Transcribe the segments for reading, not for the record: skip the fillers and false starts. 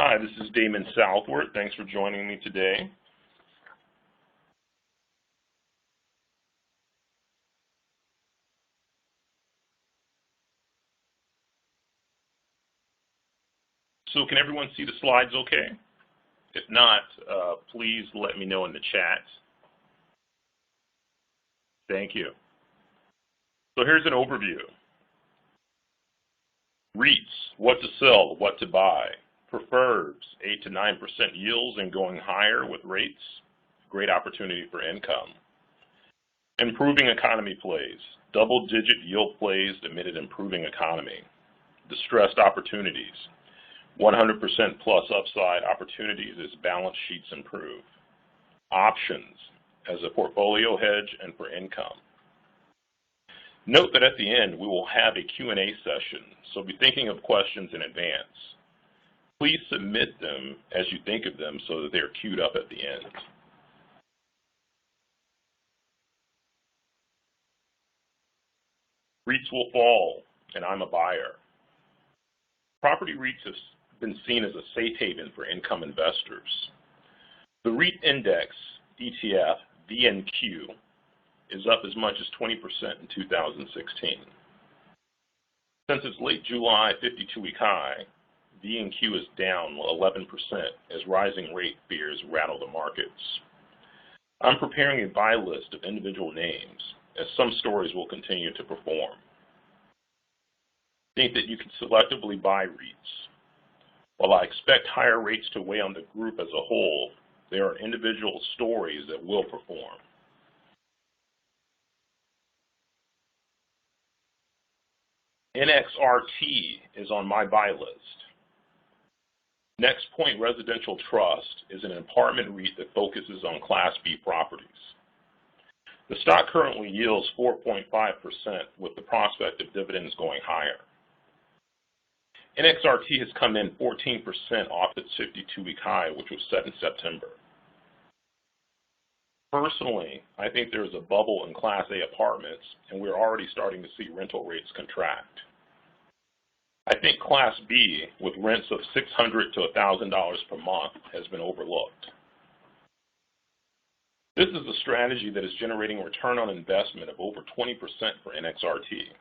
Hi, this is Damon Southward. Thanks for joining me today. So can everyone see the slides okay? If not, please let me know in the chat. Thank you. So here's an overview. REITs, what to sell, what to buy. Preferreds, 8 to 9% yields and going higher with rates. Great opportunity for income. Improving economy plays. Double-digit yield plays amid an improving economy. Distressed opportunities. 100% plus upside opportunities as balance sheets improve. Options as a portfolio hedge and for income. Note that at the end we will have a Q&A session, so be thinking of questions in advance. Please submit them as you think of them so that they are queued up at the end. REITs will fall, and I'm a buyer. Property REITs have been seen as a safe haven for income investors. The REIT index, ETF, VNQ, is up as much as 20% in 2016. Since its late July 52-week high, VNQ is down 11% as rising rate fears rattle the markets. I'm preparing a buy list of individual names, as some stories will continue to perform. Think that you can selectively buy REITs. While I expect higher rates to weigh on the group as a whole, there are individual stories that will perform. NXRT is on my buy list. Next Point Residential Trust is an apartment REIT that focuses on Class B properties. The stock currently yields 4.5% with the prospect of dividends going higher. NXRT has come in 14% off its 52-week high, which was set in September. Personally, I think there is a bubble in Class A apartments, and we're already starting to see rental rates contract. I think Class B, with rents of $600 to $1,000 per month, has been overlooked. This is a strategy that is generating a return on investment of over 20% for NXRT.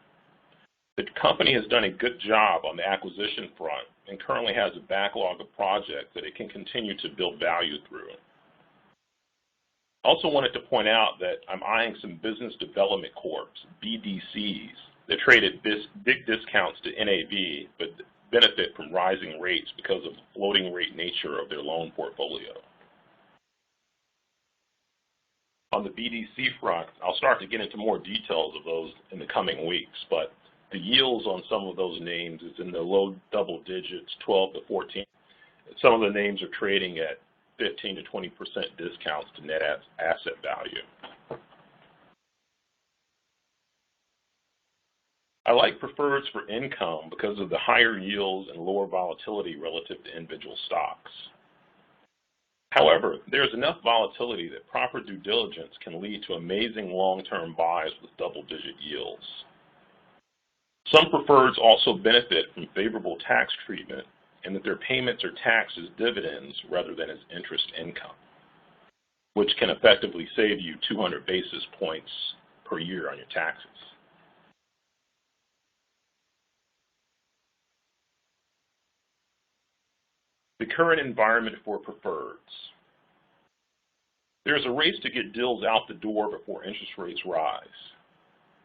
The company has done a good job on the acquisition front and currently has a backlog of projects that it can continue to build value through. I also wanted to point out that I'm eyeing some business development corps, BDCs, that trade at big discounts to NAV but benefit from rising rates because of the floating rate nature of their loan portfolio. On the BDC front, I'll start to get into more details of those in the coming weeks, but the yields on some of those names is in the low double digits, 12 to 14. Some of the names are trading at 15 to 20% discounts to net asset value. I like preferreds for income because of the higher yields and lower volatility relative to individual stocks. However, there's enough volatility that proper due diligence can lead to amazing long-term buys with double-digit yields. Some preferreds also benefit from favorable tax treatment in that their payments are taxed as dividends rather than as interest income, which can effectively save you 200 basis points per year on your taxes. The current environment for preferreds. There's a race to get deals out the door before interest rates rise.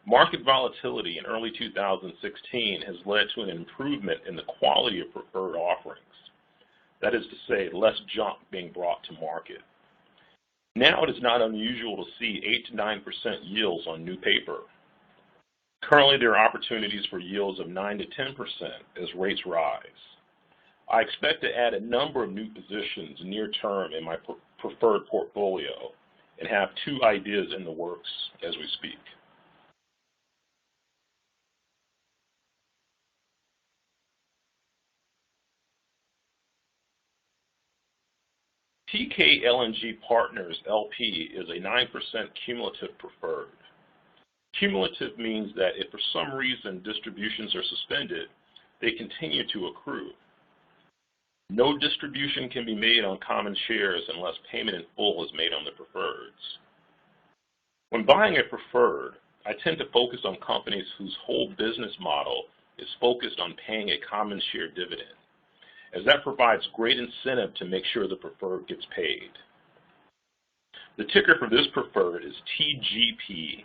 Market volatility in early 2016 has led to an improvement in the quality of preferred offerings. That is to say, less junk being brought to market. Now it is not unusual to see 8 to 9% yields on new paper. Currently there are opportunities for yields of 9 to 10% as rates rise. I expect to add a number of new positions near term in my preferred portfolio and have 2 ideas in the works as we speak. TK LNG Partners LP is a 9% cumulative preferred. Cumulative means that if for some reason distributions are suspended, they continue to accrue. No distribution can be made on common shares unless payment in full is made on the preferreds. When buying a preferred, I tend to focus on companies whose whole business model is focused on paying a common share dividend, as that provides great incentive to make sure the preferred gets paid. The ticker for this preferred is TGP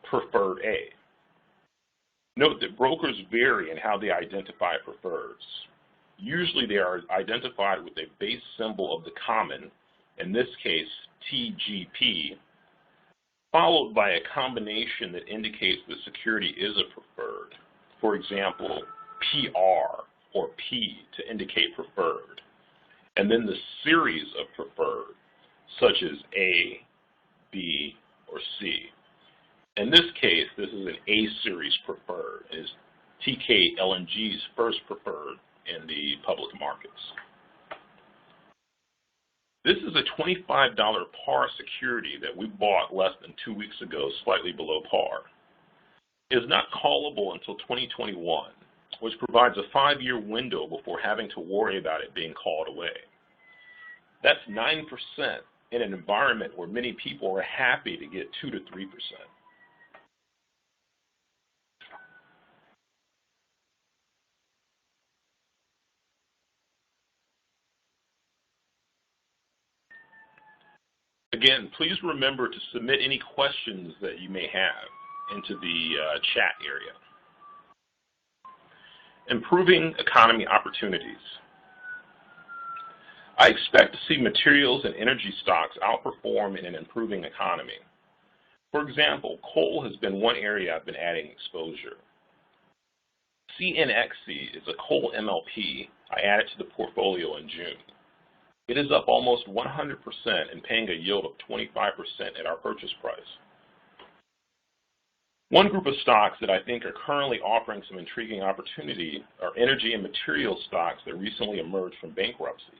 Preferred A. Note that brokers vary in how they identify preferreds. Usually they are identified with a base symbol of the common, in this case TGP, followed by a combination that indicates the security is a preferred. For example, PR or P to indicate preferred, and then the series of preferred, such as A, B, or C. In this case, this is an A series preferred. It is TKLNG's first preferred in the public markets. This is a $25 par security that we bought less than 2 weeks ago, slightly below par. It is not callable until 2021, which provides a 5-year window before having to worry about it being called away. That's 9% in an environment where many people are happy to get 2 to 3%. Again, please remember to submit any questions that you may have into the chat area. Improving economy opportunities. I expect to see materials and energy stocks outperform in an improving economy. For example, coal has been one area I've been adding exposure. CNXC is a coal MLP I added to the portfolio in June. It is up almost 100% and paying a yield of 25% at our purchase price. One group of stocks that I think are currently offering some intriguing opportunity are energy and materials stocks that recently emerged from bankruptcy.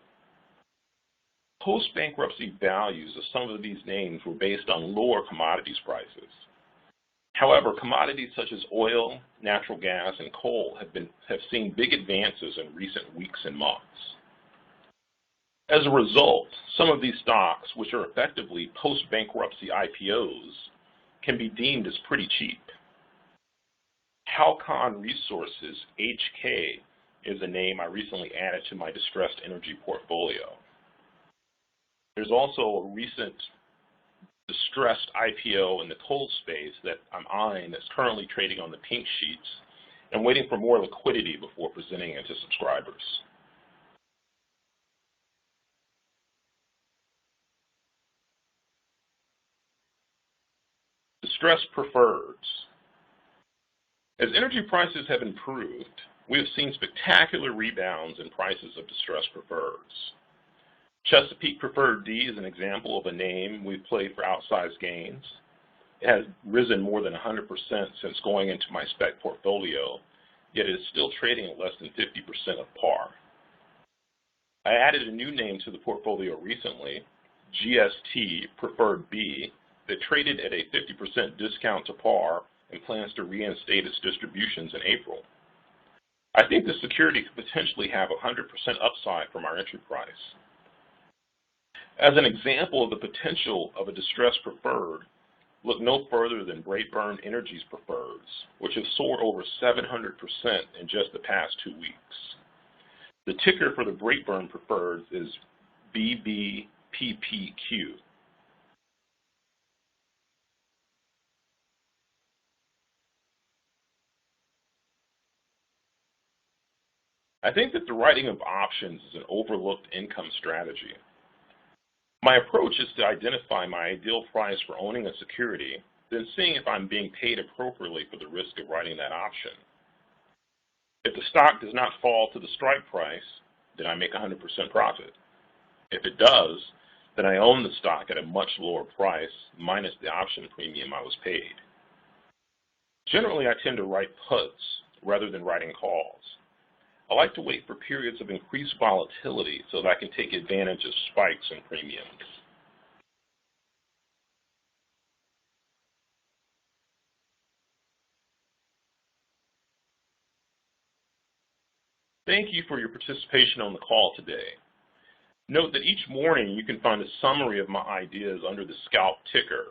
Post-bankruptcy values of some of these names were based on lower commodities prices. However, commodities such as oil, natural gas, and coal have seen big advances in recent weeks and months. As a result, some of these stocks, which are effectively post-bankruptcy IPOs, can be deemed as pretty cheap. Halcon Resources, HK, is a name I recently added to my distressed energy portfolio. There's also a recent distressed IPO in the coal space that I'm eyeing that's currently trading on the pink sheets and waiting for more liquidity before presenting it to subscribers. Distressed preferreds. As energy prices have improved, we have seen spectacular rebounds in prices of distressed preferreds. Chesapeake Preferred D is an example of a name we've played for outsized gains. It has risen more than 100% since going into my spec portfolio, yet it is still trading at less than 50% of par. I added a new name to the portfolio recently, GST Preferred B, that traded at a 50% discount to par and plans to reinstate its distributions in April. I think the security could potentially have 100% upside from our entry price. As an example of the potential of a distressed preferred, look no further than Brightburn Energy's preferreds, which have soared over 700% in just the past 2 weeks. The ticker for the Brightburn preferreds is BBPPQ. I think that the writing of options is an overlooked income strategy. My approach is to identify my ideal price for owning a security, then seeing if I'm being paid appropriately for the risk of writing that option. If the stock does not fall to the strike price, then I make 100% profit. If it does, then I own the stock at a much lower price, minus the option premium I was paid. Generally, I tend to write puts rather than writing calls. I like to wait for periods of increased volatility so that I can take advantage of spikes in premiums. Thank you for your participation on the call today. Note that each morning you can find a summary of my ideas under the Scalp ticker.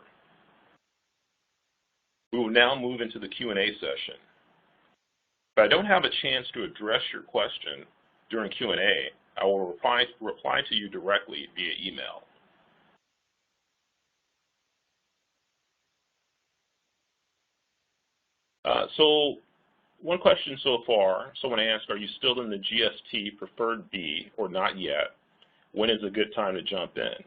We will now move into the Q&A session. If I don't have a chance to address your question during Q&A, I will reply to you directly via email. So one question so far, someone asked, are you still in the GST Preferred B or not yet? When is a good time to jump in?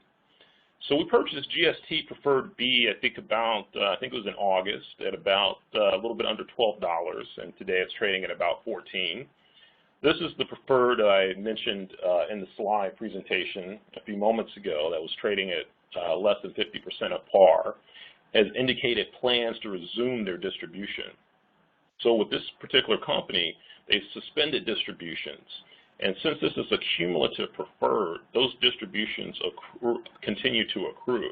So we purchased GST Preferred B, I think it was in August, at about a little bit under $12, and today it's trading at about $14. This is the preferred I mentioned in the slide presentation a few moments ago that was trading at less than 50% of par, has indicated plans to resume their distribution. So with this particular company, they've suspended distributions. And since this is a cumulative preferred, those distributions continue to accrue.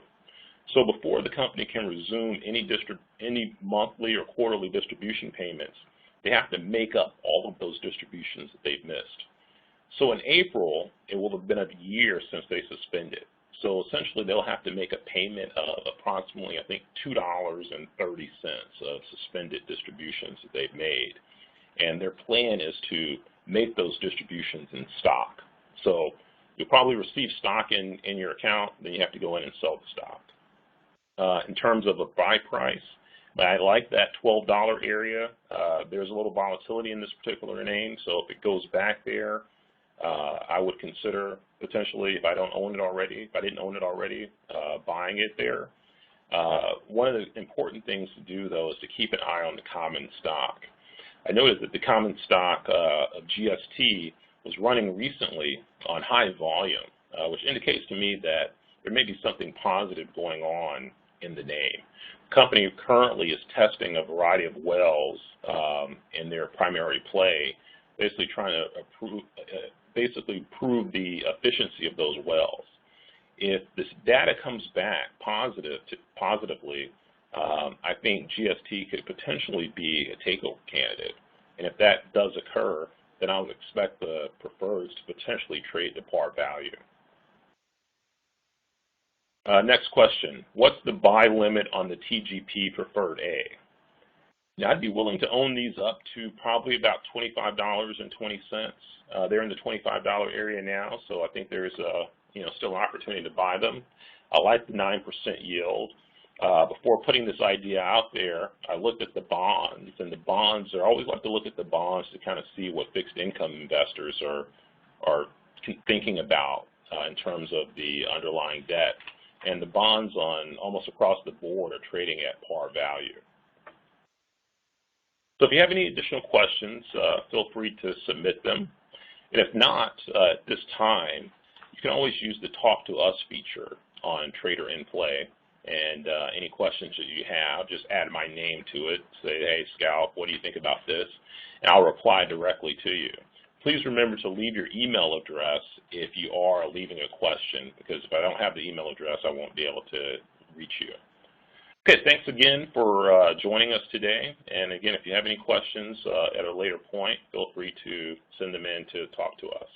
So before the company can resume any monthly or quarterly distribution payments, they have to make up all of those distributions that they've missed. So in April, it will have been a year since they suspended. So essentially, they'll have to make a payment of approximately, I think, $2.30 of suspended distributions that they've made. And their plan is to make those distributions in stock. So you'll probably receive stock in your account, then you have to go in and sell the stock. In terms of a buy price, I like that $12 area. There's a little volatility in this particular name, so if it goes back there, I would consider potentially, if I didn't own it already, buying it there. One of the important things to do, though, is to keep an eye on the common stock. I noticed that the common stock of GST was running recently on high volume, which indicates to me that there may be something positive going on in the name. The company currently is testing a variety of wells in their primary play, basically trying to prove the efficiency of those wells. If this data comes back positively, I think GST could potentially be a takeover candidate. And if that does occur, then I would expect the preferreds to potentially trade to par value. Next question, what's the buy limit on the TGP Preferred A? Now, I'd be willing to own these up to probably about $25.20. They're in the $25 area now, so I think there's still an opportunity to buy them. I like the 9% yield. Before putting this idea out there, I looked at the bonds, and the bonds, I always like to look at the bonds to kind of see what fixed income investors are thinking about in terms of the underlying debt. And the bonds on almost across the board are trading at par value. So if you have any additional questions, feel free to submit them. And if not, at this time, you can always use the Talk to Us feature on Trader in Play. And any questions that you have, just add my name to it. Say, hey, Scalp, what do you think about this? And I'll reply directly to you. Please remember to leave your email address if you are leaving a question, because if I don't have the email address, I won't be able to reach you. Okay, thanks again for joining us today. And again, if you have any questions at a later point, feel free to send them in to Talk to Us.